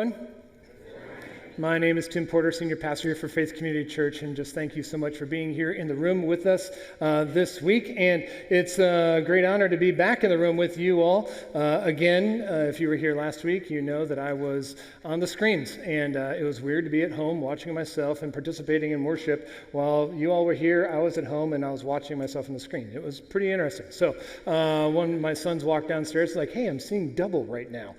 everyone. My name is Tim Porter, Senior Pastor here for Faith Community Church, and just thank you so much for being here in the room with us this week. And it's a great honor to be back in the room with you all. Again, if you were here last week, you know that I was on the screens, and it was weird to be at home watching myself and participating in worship. While you all were here, I was at home, and I was watching myself on the screen. It was pretty interesting. So when my sons walked downstairs, like, hey, I'm seeing double right now,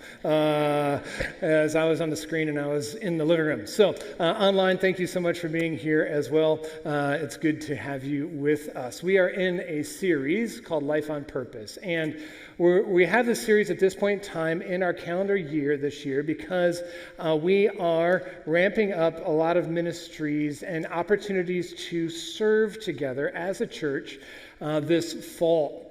as I was on the screen and I was in the living room. So online, thank you so much for being here as well. It's good to have you with us. We are in a series called Life on Purpose, and we have this series at this point in time in our calendar year this year because we are ramping up a lot of ministries and opportunities to serve together as a church this fall.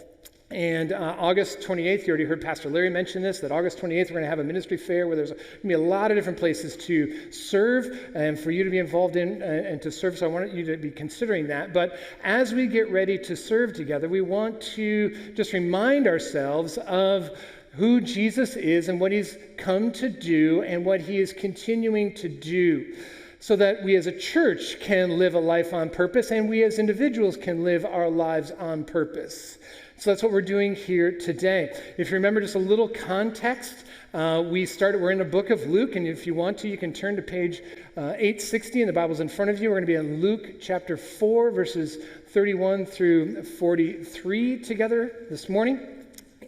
And August 28th, you already heard Pastor Larry mention this, that August 28th, we're going to have a ministry fair where there's going to be a lot of different places to serve and for you to be involved in and to serve. So I want you to be considering that. But as we get ready to serve together, we want to just remind ourselves of who Jesus is and what he's come to do and what he is continuing to do, so that we as a church can live a life on purpose and we as individuals can live our lives on purpose. So that's what we're doing here today. If you remember just a little context, we're in the book of Luke, and if you want to, you can turn to page 860 in the Bible's in front of you. We're going to be in Luke chapter 4, verses 31 through 43 together this morning.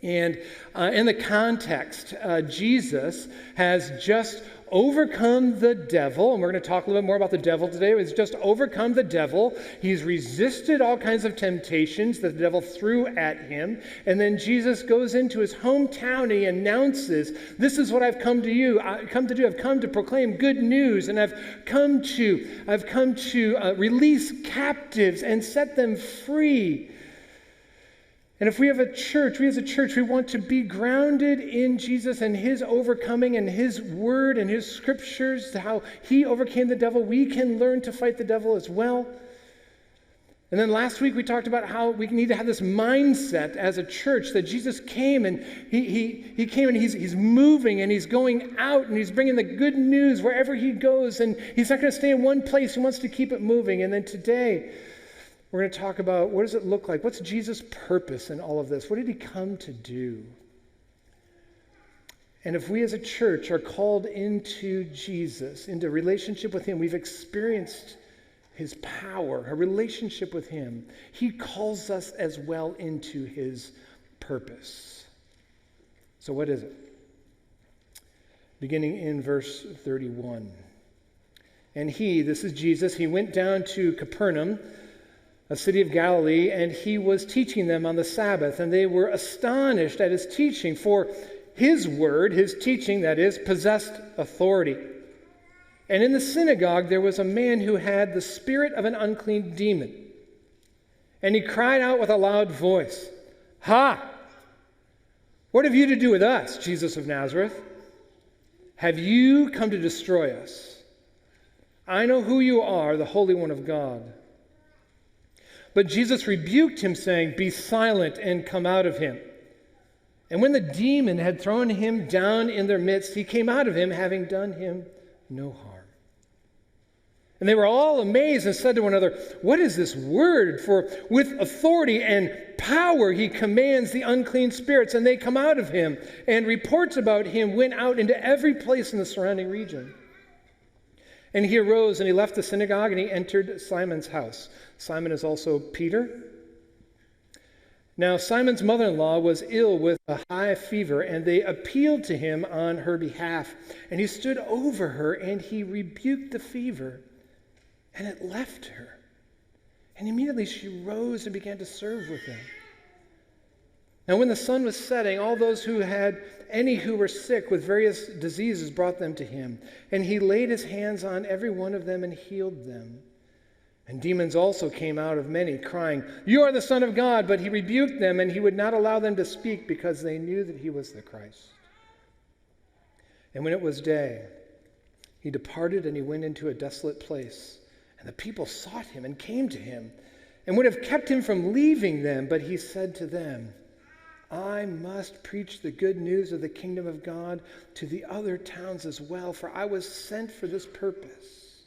And in the context, Jesus has just overcome the devil, and we're going to talk a little bit more about the devil today. He's just overcome the devil. He's resisted all kinds of temptations that the devil threw at him, and then Jesus goes into his hometown and he announces, "This is what I've come to do. I've come to proclaim good news, and I've come to release captives and set them free." And if we as a church, we want to be grounded in Jesus and his overcoming and his word and his scriptures, how he overcame the devil. We can learn to fight the devil as well. And then last week we talked about how we need to have this mindset as a church that Jesus came and he came and he's moving and he's going out and he's bringing the good news wherever he goes, and he's not going to stay in one place. He wants to keep it moving. And then today, we're going to talk about what does it look like? What's Jesus' purpose in all of this? What did he come to do? And if we as a church are called into Jesus, into relationship with him, we've experienced his power, a relationship with him, he calls us as well into his purpose. So what is it? Beginning in verse 31. And this is Jesus, he went down to Capernaum, a city of Galilee, and he was teaching them on the Sabbath, and they were astonished at his teaching, for his word, his teaching, that is, possessed authority. And in the synagogue there was a man who had the spirit of an unclean demon, and he cried out with a loud voice, "Ha! What have you to do with us, Jesus of Nazareth? Have you come to destroy us? I know who you are, the Holy One of God." But Jesus rebuked him, saying, "Be silent and come out of him." And when the demon had thrown him down in their midst, he came out of him, having done him no harm. And they were all amazed and said to one another, "What is this word? For with authority and power he commands the unclean spirits, and they come out of him." And reports about him went out into every place in the surrounding region. And he arose and he left the synagogue and he entered Simon's house. Simon is also Peter. Now Simon's mother-in-law was ill with a high fever, and they appealed to him on her behalf. And he stood over her and he rebuked the fever, and it left her. And immediately she rose and began to serve with them. Now when the sun was setting, all those who were sick with various diseases brought them to him. And he laid his hands on every one of them and healed them. And demons also came out of many, crying, "You are the Son of God." But he rebuked them, and he would not allow them to speak, because they knew that he was the Christ. And when it was day, he departed and he went into a desolate place. And the people sought him and came to him and would have kept him from leaving them. But he said to them, I must preach the good news of the kingdom of God to the other towns as well, for I was sent for this purpose.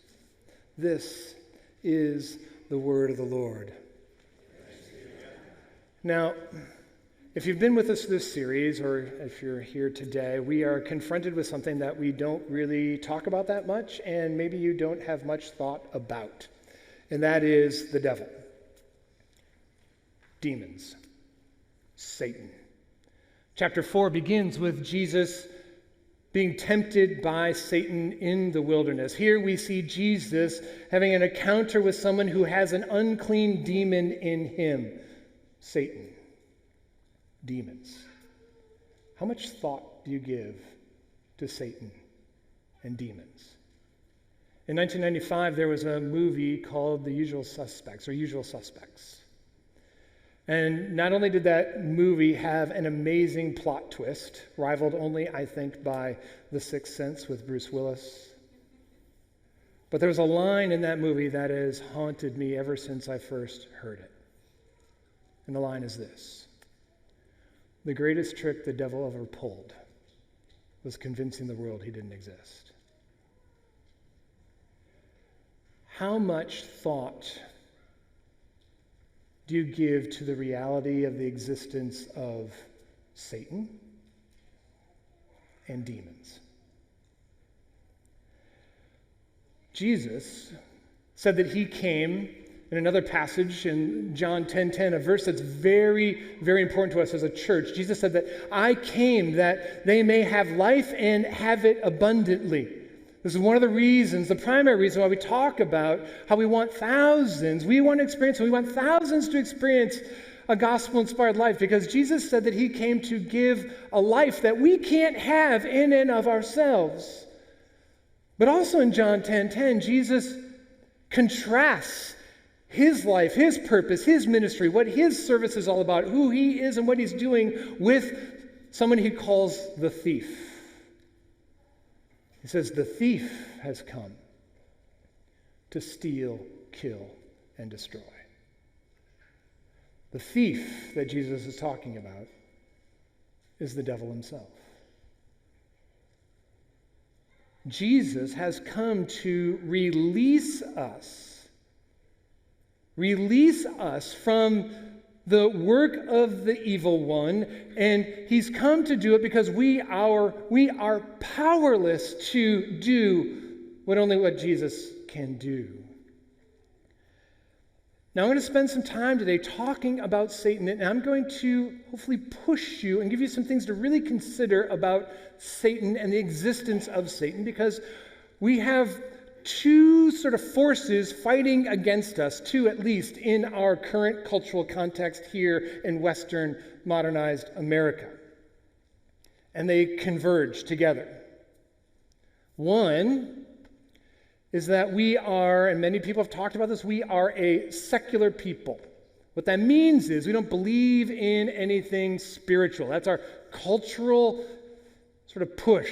This is the word of the Lord. Now, if you've been with us this series, or if you're here today, we are confronted with something that we don't really talk about that much, and maybe you don't have much thought about, and that is the devil. Demons. Satan. Chapter 4 begins with Jesus being tempted by Satan in the wilderness. Here we see Jesus having an encounter with someone who has an unclean demon in him. Satan. Demons. How much thought do you give to Satan and demons? In 1995, there was a movie called The Usual Suspects, or Usual Suspects. And not only did that movie have an amazing plot twist, rivaled only, I think, by The Sixth Sense with Bruce Willis, but there was a line in that movie that has haunted me ever since I first heard it. And the line is this: the greatest trick the devil ever pulled was convincing the world he didn't exist. How much thought do you give to the reality of the existence of Satan and demons? Jesus said that he came, in another passage in John 10:10, a verse that's very, very important to us as a church. Jesus said that I came that they may have life and have it abundantly. This is one of the reasons, the primary reason why we talk about how we want thousands to experience a gospel-inspired life, because Jesus said that he came to give a life that we can't have in and of ourselves. But also in John 10:10, Jesus contrasts his life, his purpose, his ministry, what his service is all about, who he is and what he's doing, with someone he calls the thief. He says, the thief has come to steal, kill, and destroy. The thief that Jesus is talking about is the devil himself. Jesus has come to release us from the work of the evil one, and he's come to do it because we are powerless to do what Jesus can do. Now I'm going to spend some time today talking about Satan, and I'm going to hopefully push you and give you some things to really consider about Satan and the existence of Satan, because we have two sort of forces fighting against us, two at least, in our current cultural context here in Western modernized America. And they converge together. One is that we are, and many people have talked about this, we are a secular people. What that means is we don't believe in anything spiritual. That's our cultural sort of push.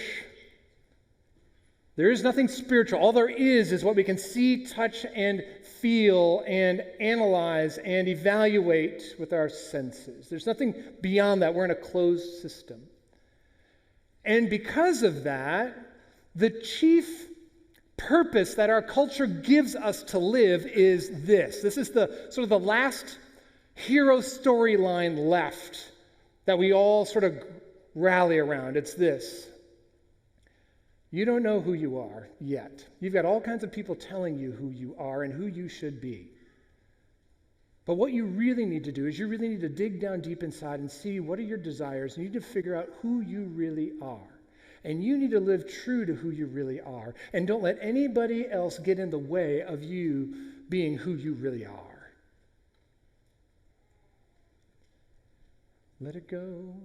There is nothing spiritual. All there is what we can see, touch, and feel, and analyze, and evaluate with our senses. There's nothing beyond that. We're in a closed system. And because of that, the chief purpose that our culture gives us to live is this. This is the sort of the last hero storyline left that we all sort of rally around. It's this: you don't know who you are yet. You've got all kinds of people telling you who you are and who you should be. But what you really need to do is you really need to dig down deep inside and see what are your desires, and you need to figure out who you really are. And you need to live true to who you really are. And don't let anybody else get in the way of you being who you really are. Let it go,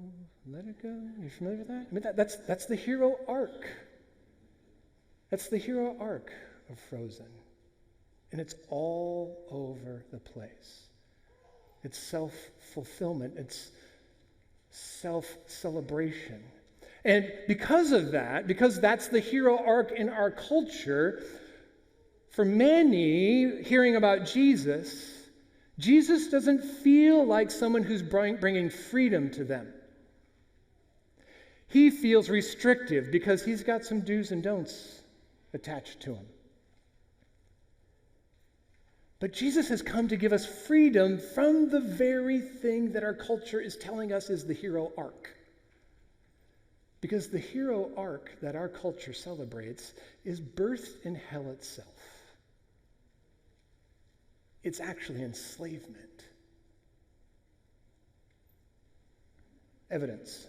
let it go. Are you familiar with that? I mean, that's the hero arc. That's the hero arc of Frozen. And it's all over the place. It's self-fulfillment. It's self-celebration. And because of that, because that's the hero arc in our culture, for many, hearing about Jesus Jesus doesn't feel like someone who's bringing freedom to them. He feels restrictive because he's got some do's and don'ts attached to him. But Jesus has come to give us freedom from the very thing that our culture is telling us is the hero arc. Because the hero arc that our culture celebrates is birth in hell itself. It's actually enslavement. Evidence.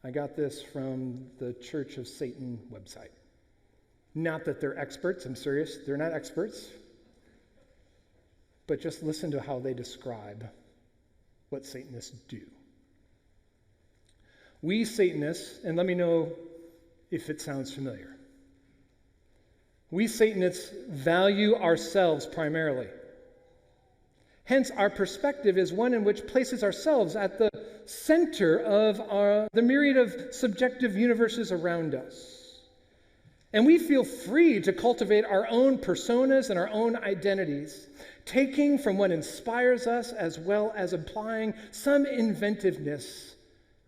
I got this from the Church of Satan website. Not that they're experts, I'm serious, they're not experts. But just listen to how they describe what Satanists do. We Satanists, and let me know if it sounds familiar. We Satanists value ourselves primarily. Hence, our perspective is one in which places ourselves at the center of the myriad of subjective universes around us. And we feel free to cultivate our own personas and our own identities, taking from what inspires us as well as applying some inventiveness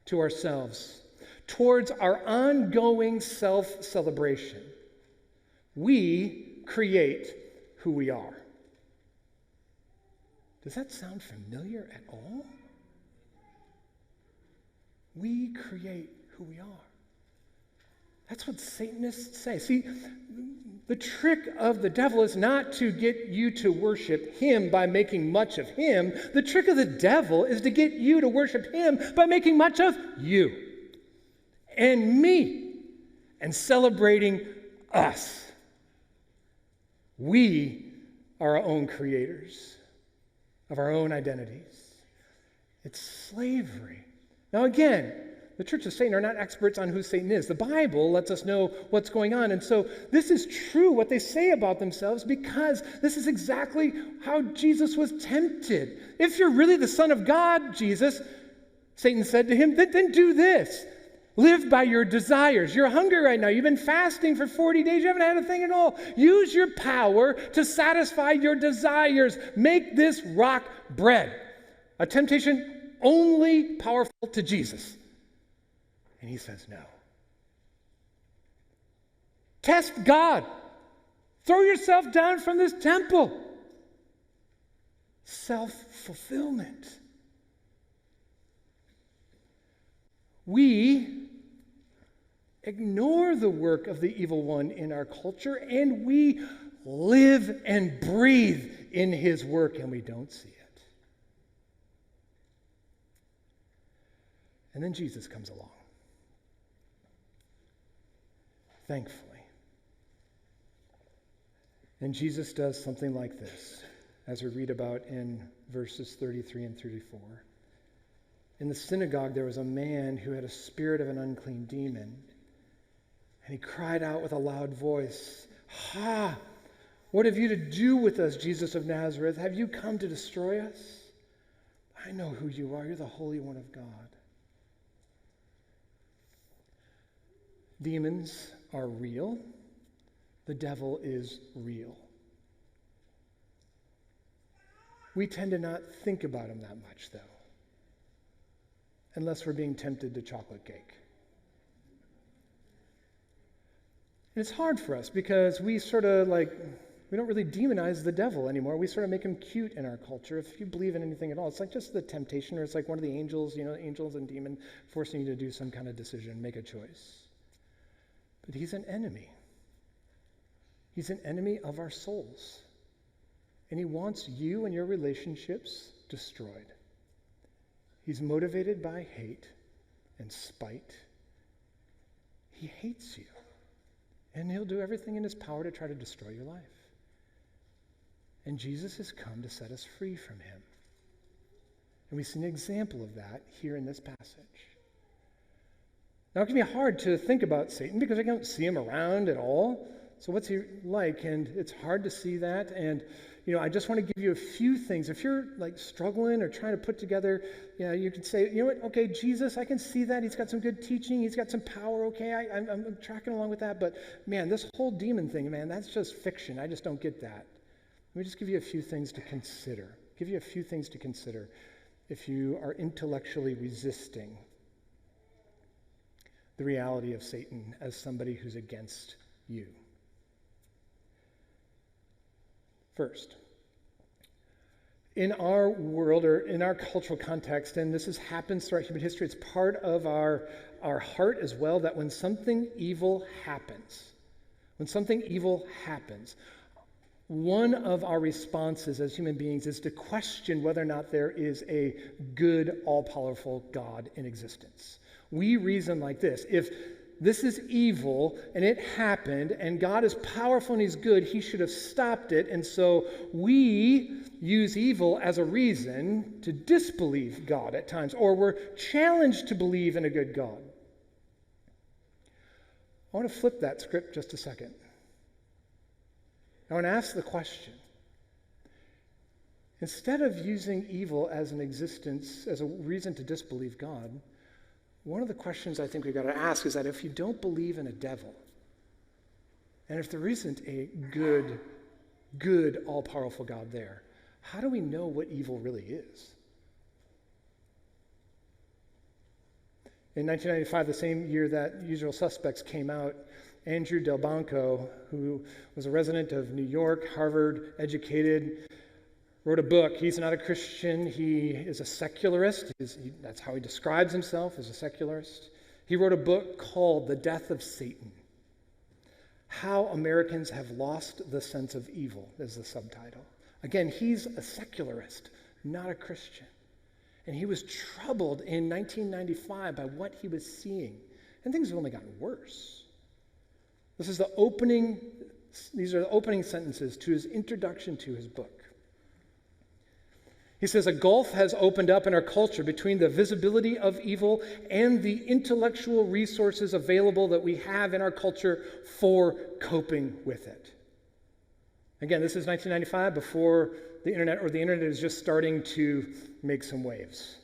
to ourselves towards our ongoing self-celebration. We create who we are. Does that sound familiar at all? We create who we are. That's what Satanists say. See, the trick of the devil is not to get you to worship him by making much of him. The trick of the devil is to get you to worship him by making much of you and me and celebrating us. We are our own creators of our own identities. It's slavery. Now again, the Church of Satan are not experts on who Satan is. The Bible lets us know what's going on. And so this is true, what they say about themselves, because this is exactly how Jesus was tempted. If you're really the Son of God, Jesus, Satan said to him, then do this. Live by your desires. You're hungry right now. You've been fasting for 40 days. You haven't had a thing at all. Use your power to satisfy your desires. Make this rock bread. A temptation only powerful to Jesus. And he says no. Test God. Throw yourself down from this temple. Self-fulfillment. We ignore the work of the evil one in our culture, and we live and breathe in his work, and we don't see it. And then Jesus comes along. Thankfully. And Jesus does something like this, as we read about in verses 33 and 34. In the synagogue, there was a man who had a spirit of an unclean demon. And he cried out with a loud voice, "Ha! What have you to do with us, Jesus of Nazareth? Have you come to destroy us? I know who you are. You're the Holy One of God." Demons are real. The devil is real. We tend to not think about him that much, though, unless we're being tempted to chocolate cake. And it's hard for us because we we don't really demonize the devil anymore. We sort of make him cute in our culture. If you believe in anything at all, it's like just the temptation, or it's like one of the angels, angels and demon forcing you to do some kind of decision, make a choice. But he's an enemy. He's an enemy of our souls. And he wants you and your relationships destroyed. He's motivated by hate and spite. He hates you. And he'll do everything in his power to try to destroy your life. And Jesus has come to set us free from him. And we see an example of that here in this passage. Now, it can be hard to think about Satan because I don't see him around at all. So what's he like? And it's hard to see that. And, I just want to give you a few things. If you're struggling or trying to put together, you can say, okay, Jesus, I can see that. He's got some good teaching. He's got some power. Okay, I'm tracking along with that. But man, this whole demon thing, man, that's just fiction. I just don't get that. me just give you a few things to consider. Give you a few things to consider if you are intellectually resisting the reality of Satan as somebody who's against you. First, in our world or in our cultural context, and this happens throughout human history, it's part of our heart as well, that when something evil happens, one of our responses as human beings is to question whether or not there is a good, all-powerful God in existence. We reason like this: if this is evil and it happened and God is powerful and he's good, he should have stopped it. And so we use evil as a reason to disbelieve God at times, or we're challenged to believe in a good God. I want to flip that script just a second. I want to ask the question. Instead of using evil as an existence, as a reason to disbelieve God, one of the questions I think we've got to ask is that if you don't believe in a devil, and if there isn't a good, all-powerful God there, how do we know what evil really is? In 1995, the same year that Usual Suspects came out, Andrew Delbanco, who was a resident of New York, Harvard educated, wrote a book. He's not a Christian. He is a secularist. That's how he describes himself, as a secularist. He wrote a book called The Death of Satan. How Americans Have Lost the Sense of Evil is the subtitle. Again, he's a secularist, not a Christian. And he was troubled in 1995 by what he was seeing. And things have only gotten worse. These are the opening sentences to his introduction to his book. He says, a gulf has opened up in our culture between the visibility of evil and the intellectual resources available that we have in our culture for coping with it. Again, this is 1995, before the internet, or the internet is just starting to make some waves.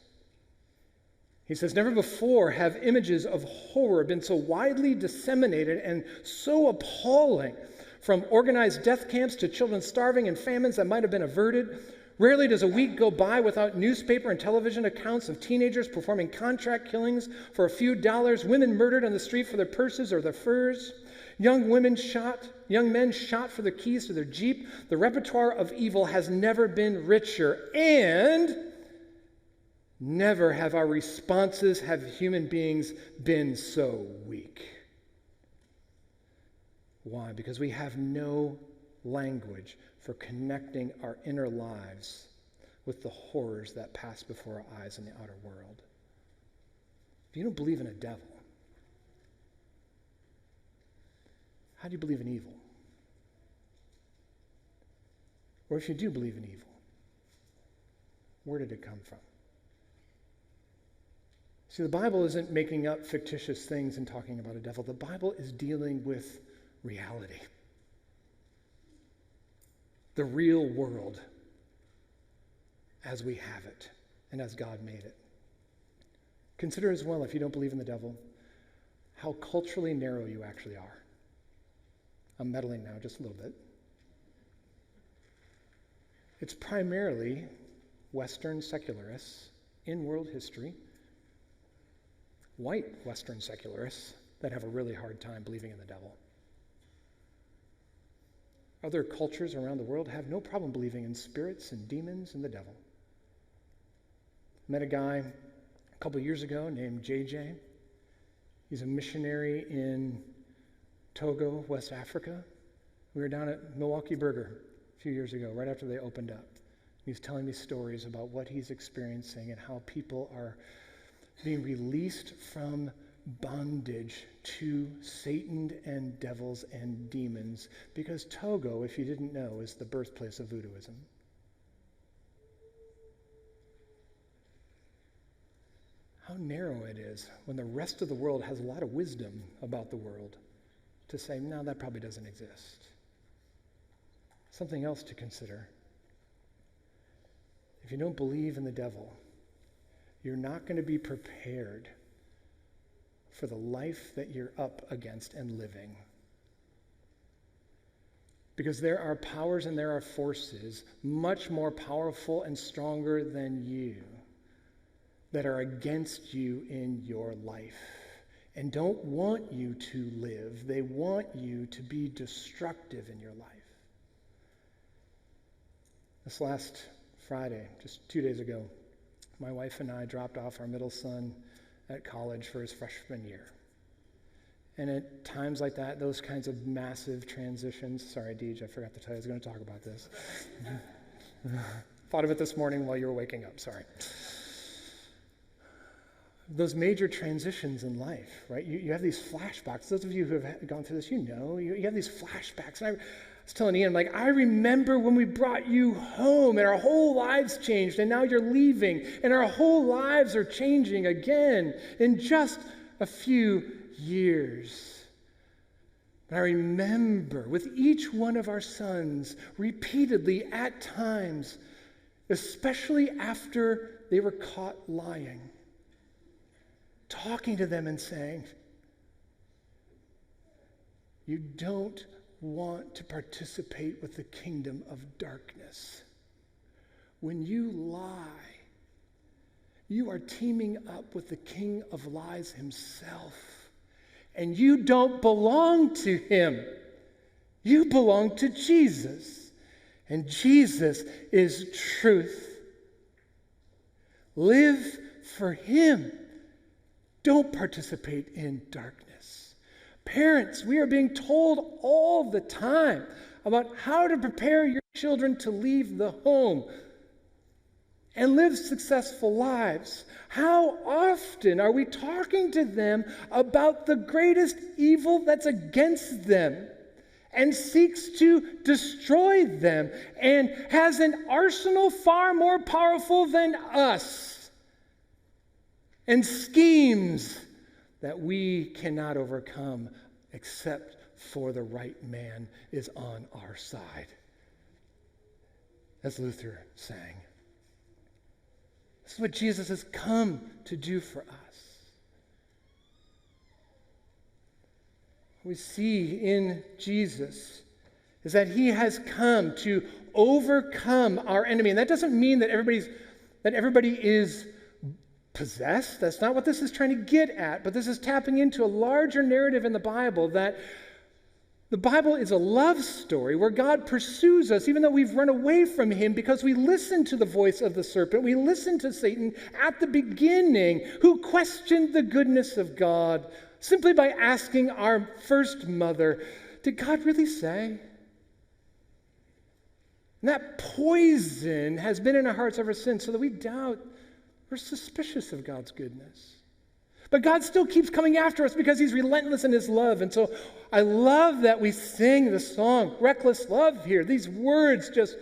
He says, never before have images of horror been so widely disseminated and so appalling, from organized death camps to children starving and famines that might have been averted. Rarely does a week go by without newspaper and television accounts of teenagers performing contract killings for a few dollars, women murdered on the street for their purses or their furs, young men shot for their keys to their Jeep. The repertoire of evil has never been richer, and never have our responses, have human beings, been so weak. Why? Because we have no language for connecting our inner lives with the horrors that pass before our eyes in the outer world. If you don't believe in a devil, how do you believe in evil? Or if you do believe in evil, where did it come from? See, the Bible isn't making up fictitious things and talking about a devil. The Bible is dealing with reality. The real world as we have it and as God made it. Consider as well, if you don't believe in the devil, how culturally narrow you actually are. I'm meddling now just a little bit. It's primarily Western secularists in world history, white Western secularists, that have a really hard time believing in the devil. Other cultures around the world have no problem believing in spirits and demons and the devil. I met a guy a couple years ago named JJ. He's a missionary in Togo, West Africa. We were down at Milwaukee Burger a few years ago, right after they opened up. He's telling me stories about what he's experiencing and how people are being released from bondage to Satan and devils and demons, because Togo, if you didn't know, is the birthplace of voodooism. How narrow it is when the rest of the world has a lot of wisdom about the world to say, no, that probably doesn't exist. Something else to consider. If you don't believe in the devil, you're not going to be prepared for the life that you're up against and living. Because there are powers and there are forces much more powerful and stronger than you that are against you in your life and don't want you to live. They want you to be destructive in your life. This last Friday, just 2 days ago, my wife and I dropped off our middle son at college for his freshman year. And at times like that, those kinds of massive transitions, sorry, Deej, I forgot to tell you I was going to talk about this. Thought of it this morning while you were waking up, sorry. Those major transitions in life, right? You have these flashbacks. Those of you who have gone through this, you know, you have these flashbacks. And I was telling Ian, like, I remember when we brought you home and our whole lives changed and now you're leaving and our whole lives are changing again in just a few years. And I remember with each one of our sons repeatedly at times, especially after they were caught lying, talking to them and saying, you don't want to participate with the kingdom of darkness. When you lie, you are teaming up with the king of lies himself. And you don't belong to him. You belong to Jesus. And Jesus is truth. Live for him. Don't participate in darkness. Parents, we are being told all the time about how to prepare your children to leave the home and live successful lives. How often are we talking to them about the greatest evil that's against them and seeks to destroy them and has an arsenal far more powerful than us and schemes that we cannot overcome except for the right man is on our side, as Luther sang. This is what Jesus has come to do for us. What we see in Jesus is that he has come to overcome our enemy. And that doesn't mean that everybody is possessed. That's not what this is trying to get at. But this is tapping into a larger narrative in the Bible, that the Bible is a love story where God pursues us even though we've run away from him because we listened to the voice of the serpent. We listened to Satan at the beginning, who questioned the goodness of God simply by asking our first mother, did God really say? And that poison has been in our hearts ever since, so that we doubt, we're suspicious of God's goodness. But God still keeps coming after us because he's relentless in his love. And so I love that we sing the song, Reckless Love, here. These words just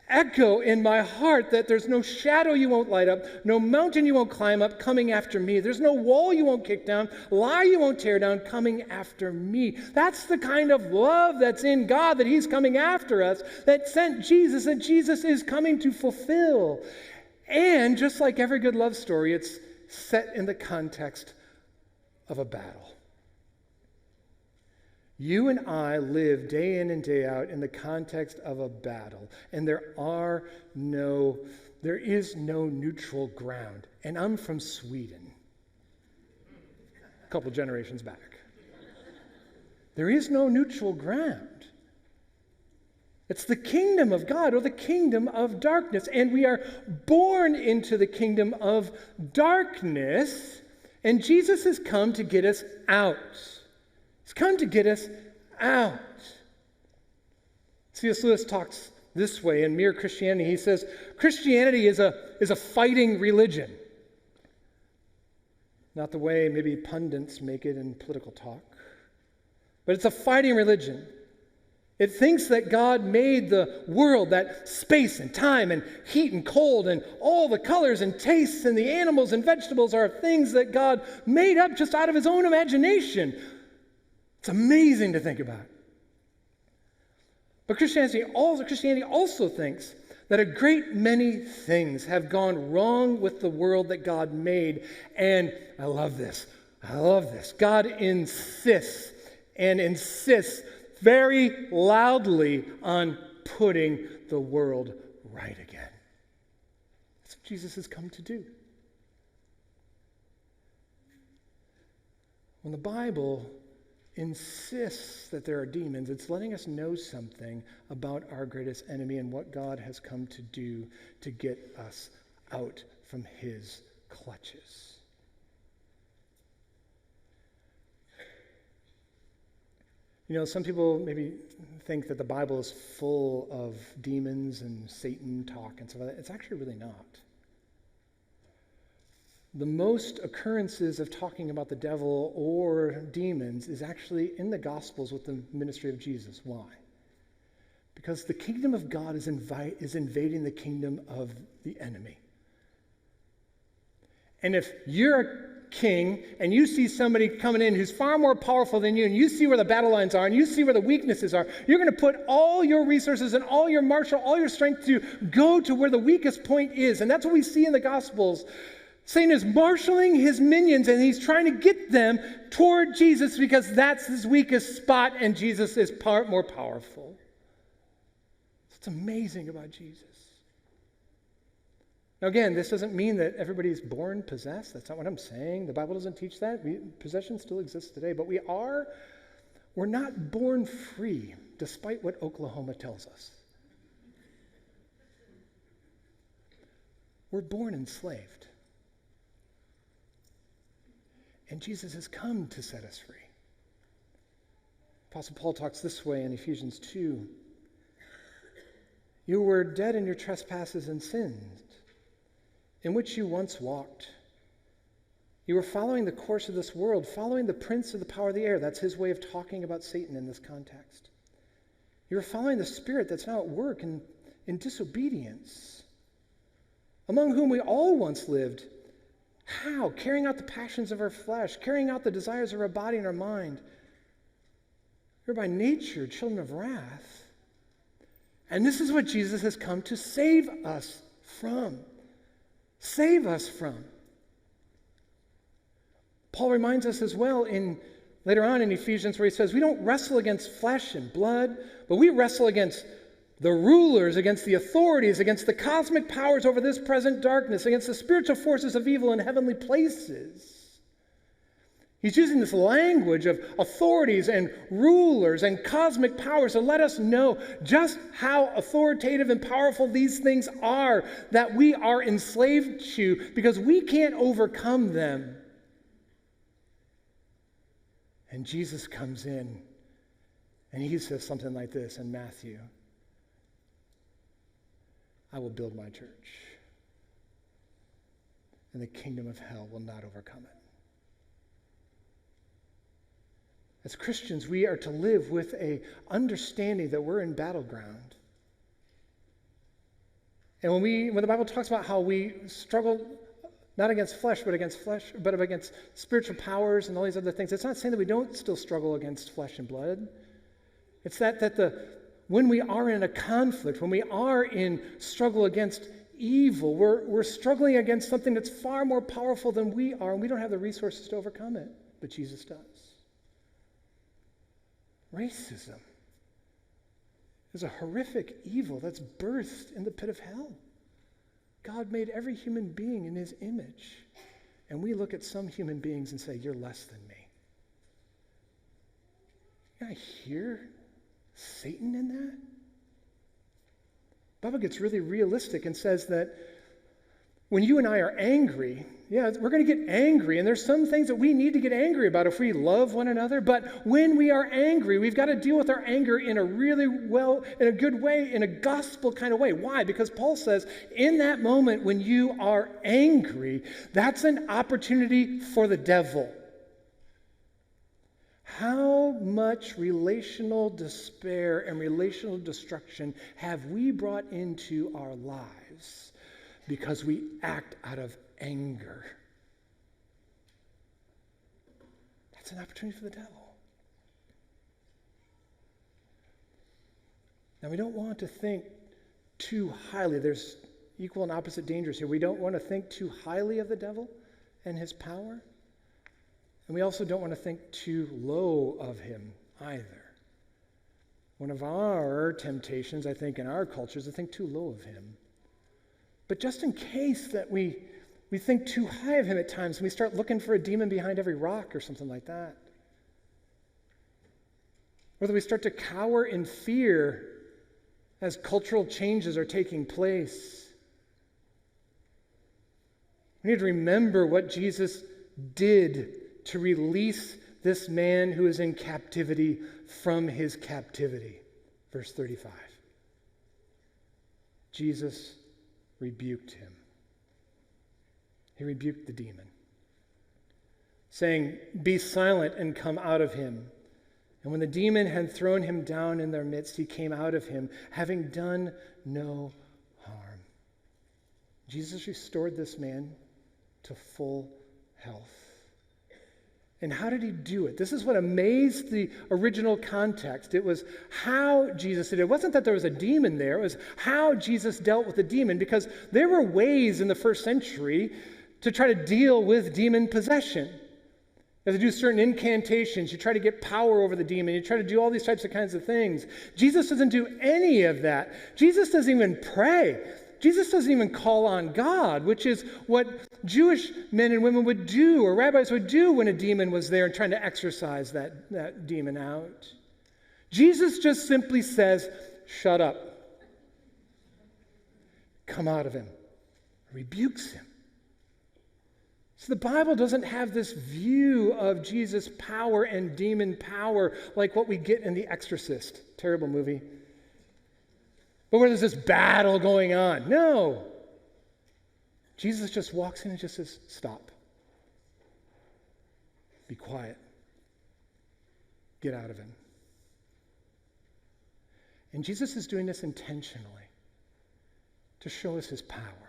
echo in my heart that there's no shadow you won't light up, no mountain you won't climb up coming after me. There's no wall you won't kick down, lie you won't tear down coming after me. That's the kind of love that's in God, that he's coming after us, that sent Jesus, and Jesus is coming to fulfill. And just like every good love story, it's set in the context of a battle. You and I live day in and day out in the context of a battle, and there is no neutral ground. And I'm from Sweden, a couple generations back. There is no neutral ground. It's the kingdom of God or the kingdom of darkness. And we are born into the kingdom of darkness. And Jesus has come to get us out. He's come to get us out. C.S. Lewis talks this way in Mere Christianity. He says, Christianity is a fighting religion. Not the way maybe pundits make it in political talk. But it's a fighting religion. It thinks that God made the world, that space and time and heat and cold and all the colors and tastes and the animals and vegetables are things that God made up just out of his own imagination. It's amazing to think about. But Christianity also thinks that a great many things have gone wrong with the world that God made. And I love this. God insists very loudly on putting the world right again. That's what Jesus has come to do. When the Bible insists that there are demons, it's letting us know something about our greatest enemy and what God has come to do to get us out from his clutches. You know, some people maybe think that the Bible is full of demons and Satan talk and stuff like that. It's actually really not. The most occurrences of talking about the devil or demons is actually in the Gospels with the ministry of Jesus. Why? Because the kingdom of God is invading the kingdom of the enemy. And if you're a king and you see somebody coming in who's far more powerful than you, and you see where the battle lines are and you see where the weaknesses are, you're going to put all your resources and all your martial, all your strength to go to where the weakest point is. And that's what we see in the Gospels. Satan is marshaling his minions and he's trying to get them toward Jesus because that's his weakest spot and Jesus is more powerful. It's amazing about Jesus. Now again, this doesn't mean that everybody's born possessed. That's not what I'm saying. The Bible doesn't teach that. Possession still exists today, but we're not born free, despite what Oklahoma tells us. We're born enslaved. And Jesus has come to set us free. Apostle Paul talks this way in Ephesians 2. You were dead in your trespasses and sins, in which you once walked. You were following the course of this world, following the prince of the power of the air. That's his way of talking about Satan in this context. You were following the spirit that's now at work in disobedience, among whom we all once lived. How? Carrying out the passions of our flesh, carrying out the desires of our body and our mind. We're by nature children of wrath. And this is what Jesus has come to save us from. Save us from. Paul reminds us as well later on in Ephesians where he says, we don't wrestle against flesh and blood, but we wrestle against the rulers, against the authorities, against the cosmic powers over this present darkness, against the spiritual forces of evil in heavenly places. He's using this language of authorities and rulers and cosmic powers to let us know just how authoritative and powerful these things are that we are enslaved to because we can't overcome them. And Jesus comes in and he says something like this in Matthew. I will build my church, and the kingdom of hell will not overcome it. As Christians, we are to live with an understanding that we're in battleground. And when the Bible talks about how we struggle not against flesh, but against spiritual powers and all these other things, it's not saying that we don't still struggle against flesh and blood. It's when we are in a conflict, when we are in struggle against evil, we're struggling against something that's far more powerful than we are, and we don't have the resources to overcome it, but Jesus does. Racism is a horrific evil that's birthed in the pit of hell. God made every human being in his image, and we look at some human beings and say, you're less than me. Can I hear Satan in that? The Bible gets really realistic and says that when you and I are angry, we're going to get angry, and there's some things that we need to get angry about if we love one another, but when we are angry, we've got to deal with our anger in a good way, in a gospel kind of way. Why? Because Paul says, in that moment when you are angry, that's an opportunity for the devil. How much relational despair and relational destruction have we brought into our lives because we act out of anger? That's an opportunity for the devil. Now, we don't want to think too highly. There's equal and opposite dangers here. We don't want to think too highly of the devil and his power. And we also don't want to think too low of him either. One of our temptations, I think, in our culture is to think too low of him. But just in case that we think too high of him at times, and we start looking for a demon behind every rock or something like that. Whether we start to cower in fear as cultural changes are taking place. We need to remember what Jesus did to release this man who is in captivity from his captivity. Verse 35. Jesus rebuked him. He rebuked the demon, saying, "Be silent and come out of him." And when the demon had thrown him down in their midst, he came out of him, having done no harm. Jesus restored this man to full health. And how did he do it? This is what amazed the original context. It was how Jesus did it. It wasn't that there was a demon there. It was how Jesus dealt with the demon, because there were ways in the first century to try to deal with demon possession. You have to do certain incantations. You try to get power over the demon. You try to do all these types of kinds of things. Jesus doesn't do any of that. Jesus doesn't even pray. Jesus doesn't even call on God, which is what Jewish men and women would do, or rabbis would do when a demon was there and trying to exorcise that demon out. Jesus just simply says, "Shut up. Come out of him." Rebukes him. So the Bible doesn't have this view of Jesus' power and demon power like what we get in The Exorcist. Terrible movie. But where there's this battle going on. No. Jesus just walks in and just says, "Stop. Be quiet. Get out of him." And Jesus is doing this intentionally to show us his power.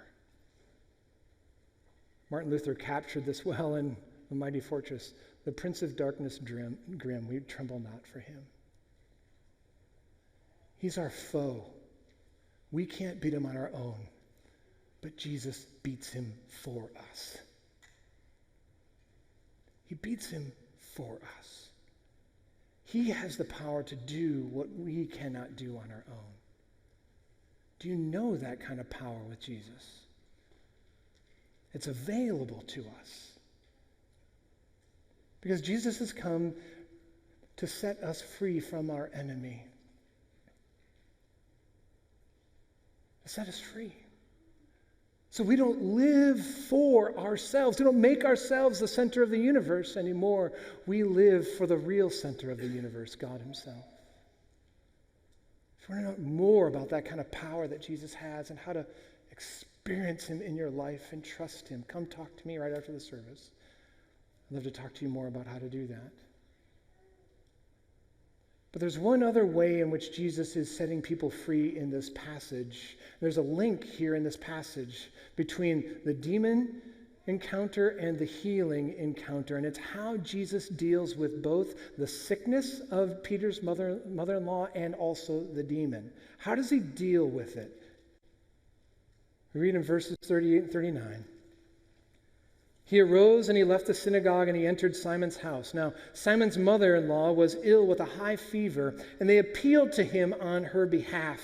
Martin Luther captured this well in The Mighty Fortress. "The Prince of Darkness grim, we tremble not for him." He's our foe. We can't beat him on our own, but Jesus beats him for us. He beats him for us. He has the power to do what we cannot do on our own. Do you know that kind of power with Jesus? It's available to us. Because Jesus has come to set us free from our enemy. To set us free. So we don't live for ourselves. We don't make ourselves the center of the universe anymore. We live for the real center of the universe, God himself. If you want to know more about that kind of power that Jesus has and how to experience him in your life and trust him, come talk to me right after the service. I'd love to talk to you more about how to do that. But there's one other way in which Jesus is setting people free in this passage. There's a link here in this passage between the demon encounter and the healing encounter, and it's how Jesus deals with both the sickness of Peter's mother-in-law and also the demon. How does he deal with it? We read in verses 38 and 39. He arose and he left the synagogue and he entered Simon's house. Now, Simon's mother-in-law was ill with a high fever, and they appealed to him on her behalf.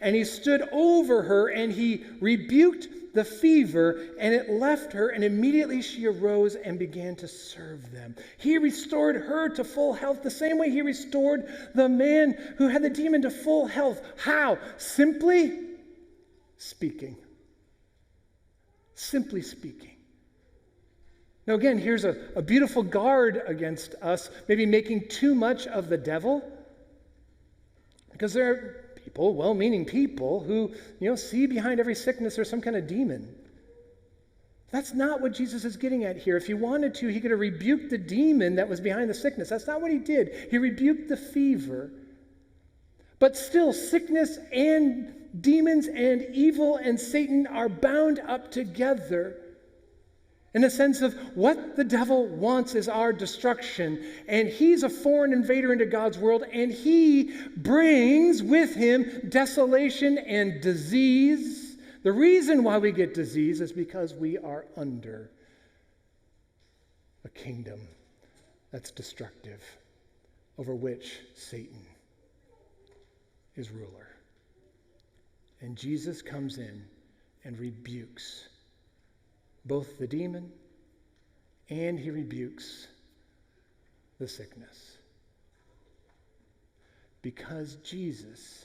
And he stood over her and he rebuked the fever, and it left her, and immediately she arose and began to serve them. He restored her to full health the same way he restored the man who had the demon to full health. How? Simply speaking. Simply speaking. Now again, here's a beautiful guard against us maybe making too much of the devil. Because there are people, well-meaning people, who see behind every sickness there's some kind of demon. That's not what Jesus is getting at here. If he wanted to, he could have rebuked the demon that was behind the sickness. That's not what he did. He rebuked the fever. But still, sickness and demons and evil and Satan are bound up together. In the sense of what the devil wants is our destruction. And he's a foreign invader into God's world, and he brings with him desolation and disease. The reason why we get disease is because we are under a kingdom that's destructive, over which Satan is ruler. And Jesus comes in and rebukes both the demon and he rebukes the sickness. Because Jesus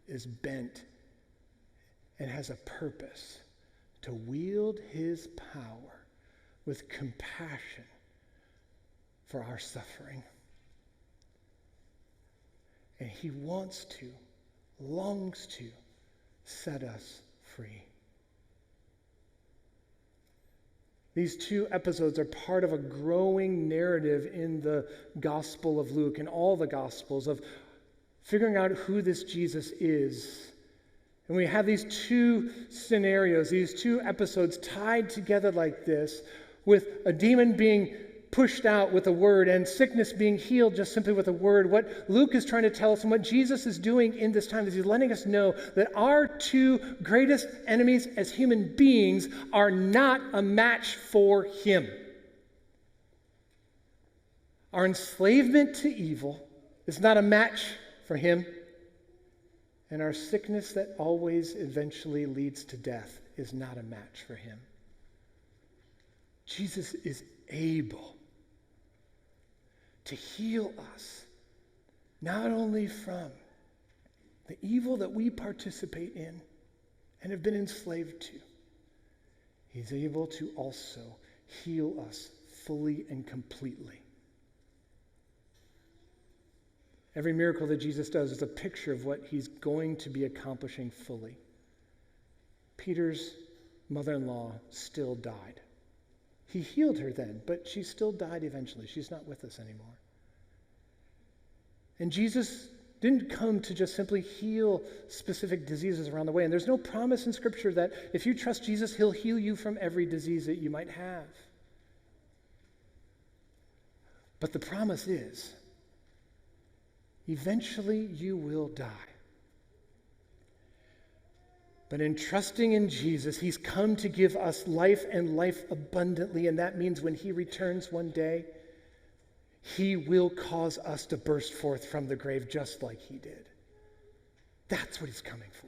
is bent and has a purpose to wield his power with compassion for our suffering. And he wants to, longs to, set us free. These two episodes are part of a growing narrative in the Gospel of Luke and all the Gospels of figuring out who this Jesus is. And we have these two scenarios, these two episodes tied together like this, with a demon being pushed out with a word and sickness being healed just simply with a word. What Luke is trying to tell us and what Jesus is doing in this time is he's letting us know that our two greatest enemies as human beings are not a match for him. Our enslavement to evil is not a match for him, and our sickness that always eventually leads to death is not a match for him. Jesus is able to heal us, not only from the evil that we participate in and have been enslaved to, he's able to also heal us fully and completely. Every miracle that Jesus does is a picture of what he's going to be accomplishing fully. Peter's mother-in-law still died. He healed her then, but she still died eventually. She's not with us anymore. And Jesus didn't come to just simply heal specific diseases around the way. And there's no promise in Scripture that if you trust Jesus, he'll heal you from every disease that you might have. But the promise is, eventually you will die. But in trusting in Jesus, he's come to give us life and life abundantly. And that means when he returns one day, he will cause us to burst forth from the grave just like he did. That's what he's coming for.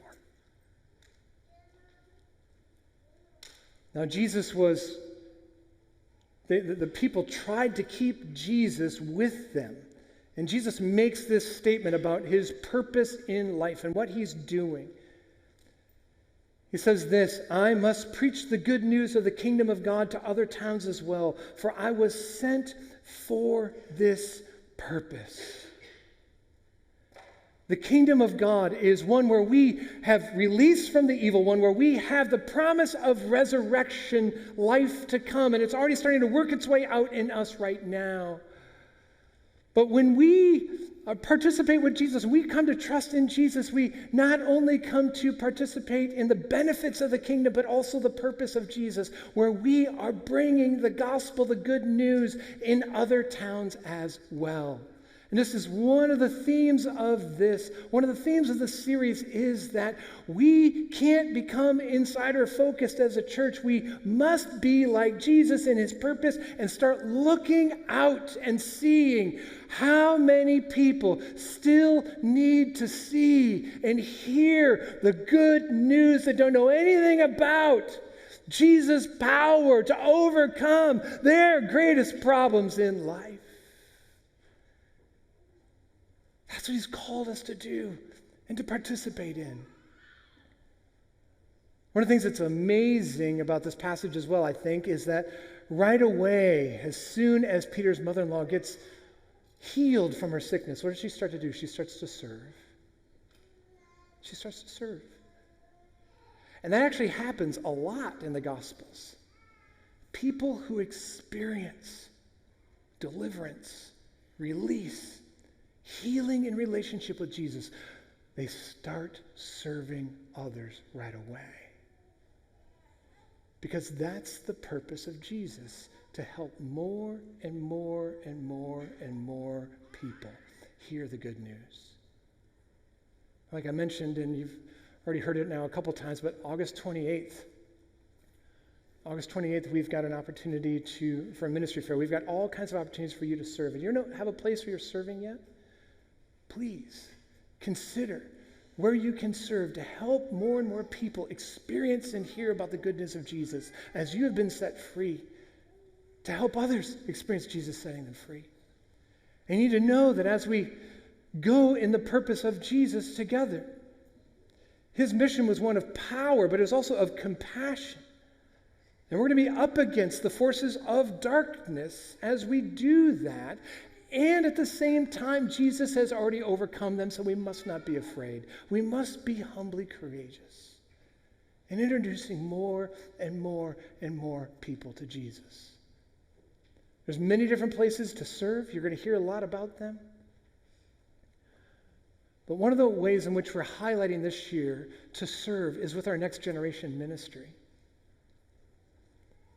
Now, Jesus was, the people tried to keep Jesus with them. And Jesus makes this statement about his purpose in life and what he's doing. He says this, I must preach the good news of the kingdom of God to other towns as well, for I was sent for this purpose. The kingdom of God is one where we have released from the evil one, where we have the promise of resurrection, life to come, and it's already starting to work its way out in us right now. But when we participate with Jesus, we come to trust in Jesus, we not only come to participate in the benefits of the kingdom, but also the purpose of Jesus, where we are bringing the gospel, the good news, in other towns as well. And this is one of the themes of this. One of the themes of this series is that we can't become insider-focused as a church. We must be like Jesus in his purpose and start looking out and seeing how many people still need to see and hear the good news that don't know anything about Jesus' power to overcome their greatest problems in life. That's what he's called us to do and to participate in. One of the things that's amazing about this passage as well, I think, is that right away, as soon as Peter's mother-in-law gets healed from her sickness, what does she start to do? She starts to serve. She starts to serve. And that actually happens a lot in the Gospels. People who experience deliverance, release, healing in relationship with Jesus, they start serving others right away. Because that's the purpose of Jesus, to help more and more and more and more people hear the good news. Like I mentioned, and you've already heard it now a couple times, but August 28th, we've got an opportunity for a ministry fair. We've got all kinds of opportunities for you to serve. And you don't have a place where you're serving yet? Please consider where you can serve to help more and more people experience and hear about the goodness of Jesus as you have been set free, to help others experience Jesus setting them free. And you need to know that as we go in the purpose of Jesus together, his mission was one of power, but it was also of compassion. And we're going to be up against the forces of darkness as we do that. And at the same time, Jesus has already overcome them, so we must not be afraid. We must be humbly courageous in introducing more and more and more people to Jesus. There's many different places to serve. You're going to hear a lot about them. But one of the ways in which we're highlighting this year to serve is with our Next Generation ministry.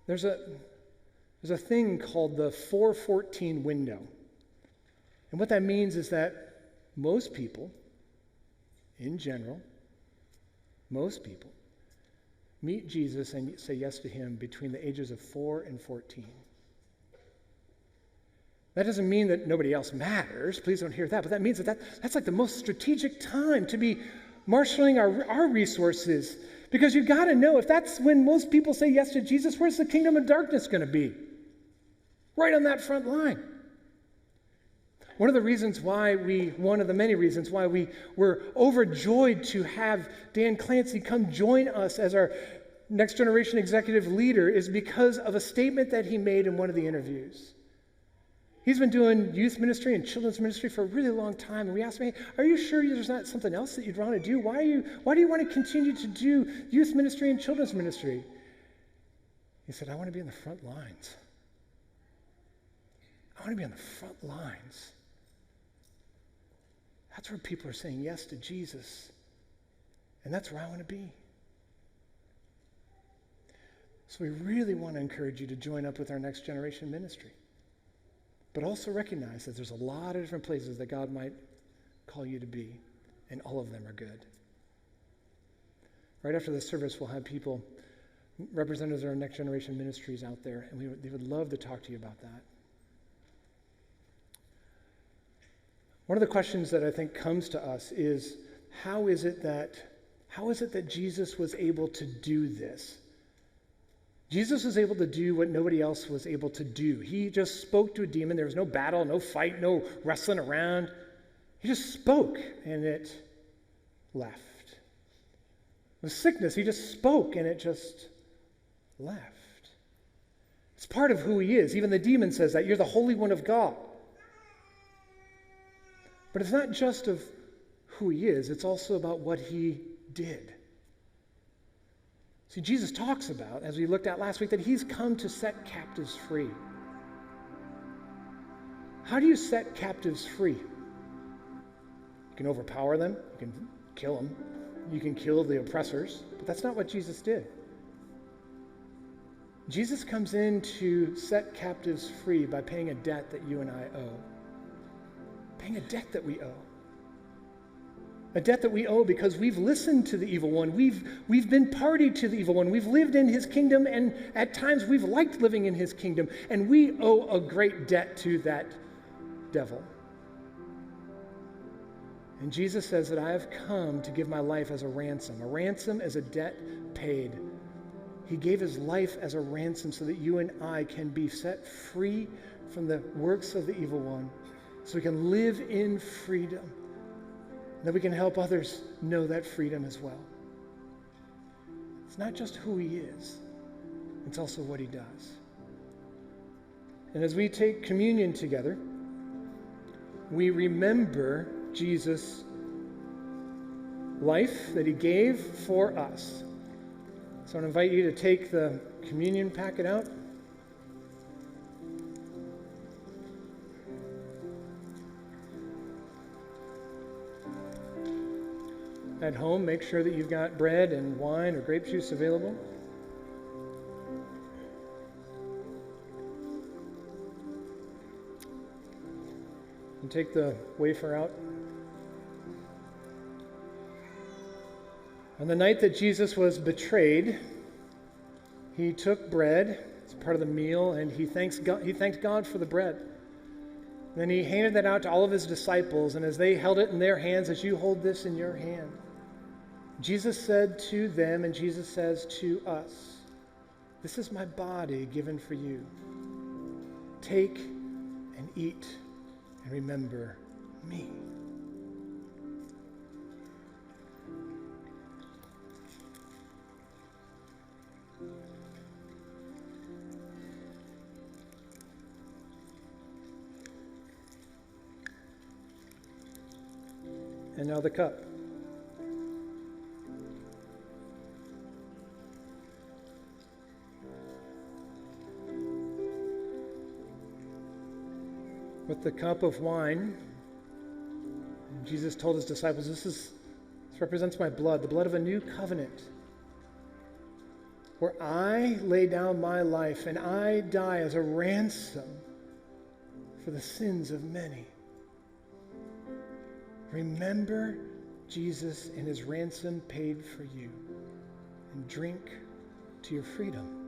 There's a thing called the 414 window. And what that means is that most people, in general, most people, meet Jesus and say yes to him between the ages of 4 and 14. That doesn't mean that nobody else matters. Please don't hear that. But that means that's like the most strategic time to be marshaling our resources. Because you've got to know, if that's when most people say yes to Jesus, where's the kingdom of darkness going to be? Right on that front line. One of the many reasons why we were overjoyed to have Dan Clancy come join us as our Next Generation executive leader is because of a statement that he made in one of the interviews. He's been doing youth ministry and children's ministry for a really long time. And we asked him, hey, are you sure there's not something else that you'd want to do? Why do you want to continue to do youth ministry and children's ministry? He said, I want to be in the front lines. I want to be on the front lines. That's where people are saying yes to Jesus. And that's where I want to be. So we really want to encourage you to join up with our Next Generation ministry. But also recognize that there's a lot of different places that God might call you to be, and all of them are good. Right after the service, we'll have people, representatives of our Next Generation ministries out there, and they would love to talk to you about that. One of the questions that I think comes to us is, how is it that Jesus was able to do this? Jesus was able to do what nobody else was able to do. He just spoke to a demon. There was no battle, no fight, no wrestling around. He just spoke, and it left. With sickness, he just spoke, and it just left. It's part of who he is. Even the demon says that. You're the Holy One of God. But it's not just of who he is. It's also about what he did. See, Jesus talks about, as we looked at last week, that he's come to set captives free. How do you set captives free? You can overpower them. You can kill them. You can kill the oppressors. But that's not what Jesus did. Jesus comes in to set captives free by paying a debt that you and I owe. Paying a debt that we owe. A debt that we owe because we've listened to the evil one. We've been party to the evil one. We've lived in his kingdom, and at times we've liked living in his kingdom. And we owe a great debt to that devil. And Jesus says that I have come to give my life as a ransom. A ransom as a debt paid. He gave his life as a ransom so that you and I can be set free from the works of the evil one. So we can live in freedom. That we can help others know that freedom as well. It's not just who he is, it's also what he does. And as we take communion together, we remember Jesus' life that he gave for us. So I want to invite you to take the communion packet out. At home, make sure that you've got bread and wine or grape juice available. And take the wafer out. On the night that Jesus was betrayed, he took bread as part of the meal, and he thanked God for the bread. Then he handed that out to all of his disciples, and as they held it in their hands, as you hold this in your hand, Jesus said to them, and Jesus says to us, "This is my body given for you. Take and eat and remember me." And now the cup. With the cup of wine, Jesus told his disciples, this represents my blood, the blood of a new covenant, where I lay down my life and I die as a ransom for the sins of many. Remember Jesus and his ransom paid for you, and drink to your freedom.